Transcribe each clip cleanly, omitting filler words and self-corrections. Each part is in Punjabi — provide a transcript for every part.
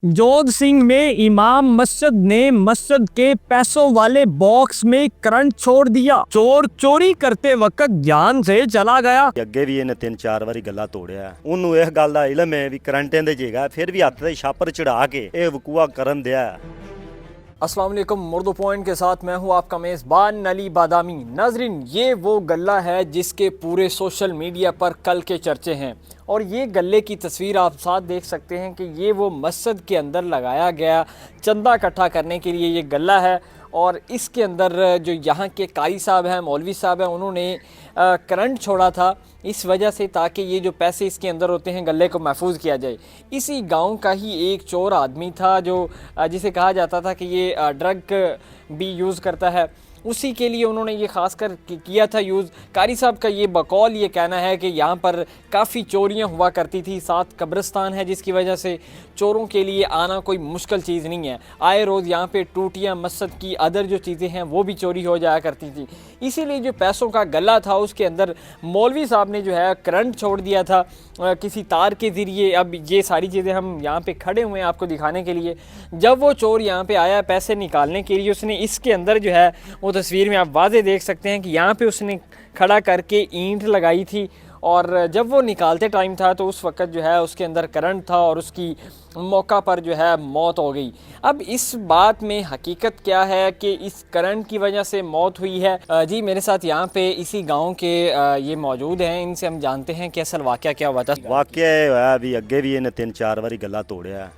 जोध सिंह में इमाम मस्जिद ने मस्जिद के पैसों वाले बॉक्स में करंट छोड़ दिया। चोर चोरी करते वक्त ध्यान से चला गया। ਅੱਗੇ ਵੀ ਇਹਨੇ 3-4 ਵਾਰੀ ਗੱਲਾਂ ਤੋੜਿਆ। ਉਹਨੂੰ ਇਸ ਗੱਲ ਦਾ ਇਲਮ ਹੈ ਵੀ ਕਰੰਟ ਇਹਦੇ ਜੇਗਾ, ਫਿਰ ਵੀ ਹੱਥ ਤੇ ਛਾਪਰ ਚੜਾ ਕੇ ਇਹ ਵਕੂਆ ਕਰਨ ਦਿਆ। अस्सलाम वालेकुम, मुर्दो पॉइंट के साथ मैं हूं आपका मेज़बान अली बादामी। नाजरीन, ये वो गल्ला है जिसके पूरे सोशल मीडिया पर कल के चर्चे हैं और ये गल्ले की तस्वीर आप साथ देख सकते हैं कि ये वो मस्जिद के अंदर लगाया गया चंदा इकट्ठा करने के लिए ये गल्ला है और इसके अंदर जो यहाँ के कारी साहब हैं, मौलवी साहब हैं, उन्होंने करंट छोड़ा था इस वजह से ताकि ये जो पैसे इसके अंदर होते हैं गले को महफूज किया जाए। इसी गांव का ही एक चोर आदमी था जो जिसे कहा जाता था कि ये ड्रग भी यूज़ करता है, उसी के लिए उन्होंने ये ख़ास कर किया था यूज़। कारी साहब का ये बकौल ये कहना है कि यहाँ पर काफ़ी चोरियाँ हुआ करती थी, साथ कब्रिस्तान है जिसकी वजह से चोरों के लिए आना कोई मुश्किल चीज़ नहीं है। आए रोज़ यहाँ पे टूटियाँ, मस्जिद की अदर जो चीज़ें हैं वो भी चोरी हो जाया करती थी। इसीलिए जो पैसों का गला था उसके अंदर मौलवी साहब ने जो है करंट छोड़ दिया था किसी तार के ज़रिए। अब ये सारी चीज़ें हम यहाँ पे खड़े हुए हैं आपको दिखाने के लिए। जब वो चोर यहाँ पे आया पैसे निकालने के लिए, उसने इसके अंदर जो है वो तस्वीर में आप वाज़े देख सकते हैं कि यहाँ पे उसने खड़ा करके ईंट लगाई थी और जब वो निकालते टाइम था तो उस वक़्त जो है उसके अंदर करंट था और उसकी मौका पर जो है मौत हो गई। अब इस बात में हकीकत क्या है कि इस करंट की वजह से मौत हुई है? जी मेरे साथ यहाँ पे इसी गांव के ये मौजूद हैं, इनसे हम जानते हैं कि असल वाक़या क्या हुआ था। ਵਾਕਿਆ ਇਹ ਹੋਇਆ ਵੀ ਅੱਗੇ ਵੀ ਇਹਨੇ 3-4 ਵਾਰੀ ਗੱਲਾਂ ਤੋੜਿਆ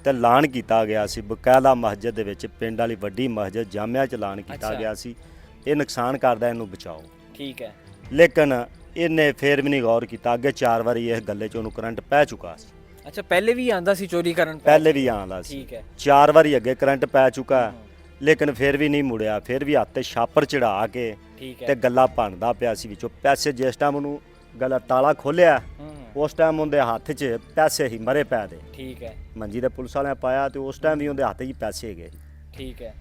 ਤੇ ਐਲਾਨ ਕੀਤਾ ਗਿਆ ਸੀ ਬਕਾਇਦਾ ਮਸਜਿਦ ਦੇ ਵਿੱਚ, ਪਿੰਡ ਵਾਲੀ ਵੱਡੀ ਮਸਜਿਦ ਜਾਮਿਆ ਚ ਐਲਾਨ ਕੀਤਾ ਗਿਆ ਸੀ ਇਹ ਨੁਕਸਾਨ ਕਰਦਾ, ਇਹਨੂੰ ਬਚਾਓ। ਠੀਕ ਹੈ। ਲੇਕਿਨ ਇਹਨੇ ਫੇਰ ਵੀ ਨਹੀਂ ਗੌਰ ਕੀਤਾ। ਅੱਗੇ 4 ਵਾਰੀ ਇਸ ਗੱਲੇ ਚ ਉਹਨੂੰ ਕਰੰਟ ਪੈ ਚੁੱਕਾ ਸੀ। अच्छा, पहले भी आंदा सी चोरी करन? ਪਹਿਲੇ ਵੀ ਆਉਂਦਾ ਸੀ। ठीक है। 4 ਵਾਰੀ ਅੱਗੇ ਕਰੰਟ ਪੈ ਚੁੱਕਾ ਲੇਕਿਨ ਫਿਰ ਵੀ ਨਹੀਂ ਮੁੜਿਆ। ਫਿਰ ਵੀ ਹੱਥ ਤੇ ਛਾਪਰ ਚੜਾ ਕੇ ठीक ਤੇ है। ਗੱਲਾ ਭੰਨਦਾ ਪਿਆ ਸੀ ਵਿੱਚੋਂ ਪੈਸੇ। ਜਿਸ ਟਾਈਮ ਉਹਨੂੰ ਗੱਲਾ ਤਾਲਾ ਖੋਲਿਆ ਉਸ ਟਾਈਮ ਉਹਦੇ ਹੱਥ 'ਚ ਪੈਸੇ ਹੀ ਮਰੇ ਪੈ ਦੇ। ठीक है। ਮੰਜੀ ਦੇ ਪੁਲਿਸ ਵਾਲਿਆਂ ਪਾਇਆ ਤੇ ਉਸ ਟਾਈਮ ਵੀ ਉਹਦੇ ਹੱਥ 'ਚ ਪੈਸੇ ਹੈਗੇ ठीक है।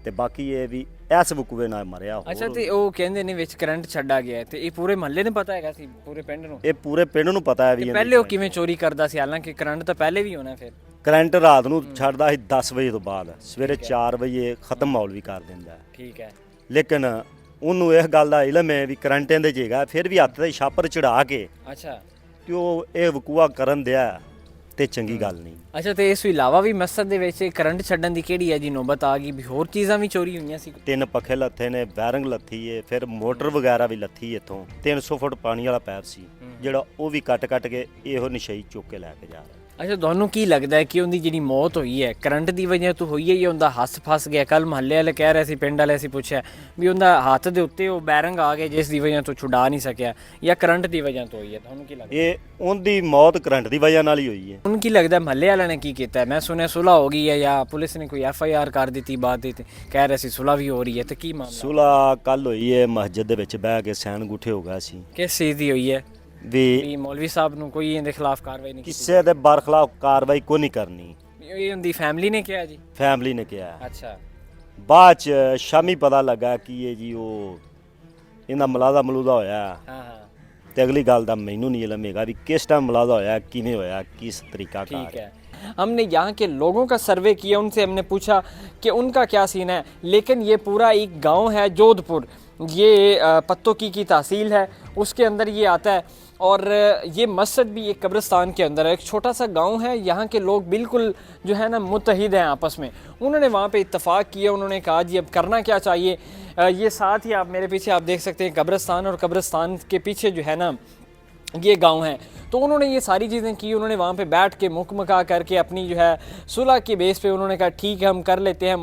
ਤੇ ਬਾਕੀ ਇਹ ਵੀ ਇਸ ਵਕੂਏ ਨਾਲ ਮਰਿਆ। ਅੱਛਾ, ਤੇ ਉਹ ਕਹਿੰਦੇ ਨੇ ਵਿੱਚ ਕਰੰਟ ਛੱਡਾ ਗਿਆ ਤੇ ਇਹ ਪੂਰੇ ਮਹੱਲੇ ਨੂੰ ਪਤਾ ਹੈਗਾ ਸੀ, ਪੂਰੇ ਪਿੰਡ ਨੂੰ? ਇਹ ਪੂਰੇ ਪਿੰਡ ਨੂੰ ਪਤਾ ਹੈ ਵੀ ਤੇ ਪਹਿਲੇ ਉਹ ਕਿਵੇਂ ਚੋਰੀ ਕਰਦਾ ਸੀ? ਹਾਲਾਂਕਿ ਕਰੰਟ ਤਾਂ ਪਹਿਲੇ ਵੀ ਹੋਣਾ ਫਿਰ। ਕਰੰਟ ਰਾਤ ਨੂੰ ਛੱਡਦਾ ਸੀ 10 ਵਜੇ ਤੋਂ ਬਾਅਦ, ਸਵੇਰੇ 4 ਵਜੇ ਖਤਮ ਮੌਲਵੀ ਕਰ ਦਿੰਦਾ। ਠੀਕ ਹੈ। ਲੇਕਿਨ ਉਹਨੂੰ ਇਸ ਗੱਲ ਦਾ ਇਲਮ ਹੈ ਵੀ ਕਰੰਟ ਇਹਦੇ 'ਚ ਹੈਗਾ, ਫਿਰ ਵੀ ਹੱਥ ਤੇ ਛਾਪਰ ਚੜਾ ਕੇ ਅੱਛਾ। ਤੇ ਉਹ ਇਹ ਵਕੂਆ ਕਰਨ ਦਿਆ ਤੇ ਚੰਗੀ ਗੱਲ ਨਹੀਂ। ਅੱਛਾ, ਤੇ ਇਸ ਤੋਂ ਇਲਾਵਾ ਵੀ ਮਸਜਿਦ ਦੇ ਵਿੱਚ ਕਰੰਟ ਛੱਡਣ ਦੀ ਕਿਹੜੀ ਹੈ ਜੀ ਨੌਬਤ ਆ ਗਈ ਵੀ ਹੋਰ ਚੀਜ਼ਾਂ ਵੀ ਚੋਰੀ ਹੋਈਆਂ ਸੀ? 3 ਪੱਖੇ ਲੱਥੇ ਨੇ, ਬੈਰਿੰਗ ਲੱਥੀ ਏ, ਫਿਰ ਮੋਟਰ ਵਗੈਰਾ ਵੀ ਲੱਥੀ ਇੱਥੋਂ। 300 ਫੁੱਟ ਪਾਣੀ ਵਾਲਾ ਪੈਪ ਸੀ ਜਿਹੜਾ ਉਹ ਵੀ ਕੱਟ ਕੇ ਇਹੋ ਨਿਸ਼ਾਈ ਚੁੱਕ ਕੇ ਲੈ ਕੇ ਜਾ ਰਿਹਾ। ਅੱਛਾ, ਤੁਹਾਨੂੰ ਕੀ ਲੱਗਦਾ ਹੈ ਕਿ ਉਹਦੀ ਜਿਹੜੀ ਮੌਤ ਹੋਈ ਹੈ ਕਰੰਟ ਦੀ ਵਜ੍ਹਾ ਤੋਂ ਹੋਈ ਹੈ ਜਾਂ ਉਹਦਾ ਹੱਥ ਫਸ ਗਿਆ? ਕੱਲ ਮਹੱਲੇ ਵਾਲੇ ਕਹਿ ਰਹੇ ਸੀ, ਪਿੰਡ ਵਾਲੇ ਅਸੀਂ ਪੁੱਛਿਆ ਵੀ ਉਹਦਾ ਹੱਥ ਦੇ ਉੱਤੇ ਉਹ ਬੈਰਿੰਗ ਆ ਗਏ ਜਿਸ ਦੀ ਵਜ੍ਹਾ ਤੋਂ ਛੁਡਾ ਨਹੀਂ ਸਕਿਆ, ਜਾਂ ਕਰੰਟ ਦੀ ਵਜ੍ਹਾ ਤੋਂ ਹੋਈ ਹੈ? ਤੁਹਾਨੂੰ ਕੀ ਲੱਗਦਾ? ਇਹ ਉਹਦੀ ਮੌਤ ਕਰੰਟ ਦੀ ਵਜ੍ਹਾ ਨਾਲ ਹੀ ਹੋਈ ਹੈ। ਤੁਹਾਨੂੰ ਕੀ ਲੱਗਦਾ ਮਹੱਲੇ ਵਾਲਿਆਂ ਨੇ ਕੀ ਕੀਤਾ? ਮੈਂ ਸੁਣਿਆ ਸੁਲ੍ਹਾ ਹੋ ਗਈ ਹੈ ਜਾਂ ਪੁਲਿਸ ਨੇ ਕੋਈ FIR ਕਰ ਦਿੱਤੀ ਬਾਅਦ ਦੇ, ਕਹਿ ਰਹੇ ਸੀ ਸੁਲ੍ਹਾ ਵੀ ਹੋ ਰਹੀ ਹੈ, ਤੇ ਕੀ ਮਾਮਲਾ? ਸੁਲ੍ਹਾ ਕੱਲ ਹੋਈ ਹੈ, ਮਸਜਿਦ ਦੇ ਵਿੱਚ ਬਹਿ ਕੇ ਸੈਨ ਗੁੱਠੇ ਹੋ ਗਿਆ ਸੀ। ਕਿਸ ਚੀਜ਼ ਦੀ ਹੋਈ ਹੈ? ਵੀ ਮੌਲਵੀ ਸਾਹਿਬ ਨੂੰ ਕੋਈ ਇਹਦੇ ਖਿਲਾਫ ਕਾਰਵਾਈ ਨਹੀਂ ਕੀਤੀ? ਕਿਸੇ ਦੇ ਬਰਖਲਾਫ ਕਾਰਵਾਈ ਕੋਈ ਨਹੀਂ ਕਰਨੀ, ਇਹ ਉਹਦੀ ਫੈਮਿਲੀ ਨੇ ਕਿਹਾ ਜੀ? ਫੈਮਿਲੀ ਨੇ ਕਿਹਾ। ਅੱਛਾ। ਬਾਅਦ ਚ ਸ਼ਾਮੀ ਪਤਾ ਲੱਗਾ ਕਿ ਇਹ ਜੀ ਉਹ ਇਹਦਾ ਮਲਾਦਾ ਮਲੂਦਾ ਹੋਇਆ। हाँ हाँ। ਤੇ ਅਗਲੀ ਗੱਲ ਦਾ ਮੈਨੂੰ ਨਹੀਂ ਇਲਮ ਹੈਗਾ ਵੀ ਕਿਸ ਟਾਈਮ ਮਲਾਦਾ ਹੋਇਆ, ਕਿਵੇਂ ਹੋਇਆ, ਕਿਸ ਤਰੀਕਾ का ठीक है। हमने यहाँ के लोगों का सर्वे किया, उनसे हमने पूछा कि उनका क्या सीन है, लेकिन ये पूरा एक गांव है जोधपुर, ये पत्तों की तहसील है, उसके अंदर ये आता है और ये मस्जिद भी एक कब्रिस्तान के अंदर है। एक छोटा सा गांव है, यहाँ के लोग बिल्कुल जो है ना मुत्तहिद हैं आपस में। उन्होंने वहाँ पे इत्तफाक किया, उन्होंने कहा जी अब करना क्या चाहिए। ये साथ ही आप मेरे पीछे आप देख सकते हैं कब्रिस्तान, और कब्रिस्तान के पीछे जो है ना ये गांव है। तो उन्होंने ये सारी चीज़ें की, उन्होंने वहाँ पे बैठ के मुकमका करके अपनी जो है सुलह के बेस पे उन्होंने कहा ठीक है हम कर लेते हैं।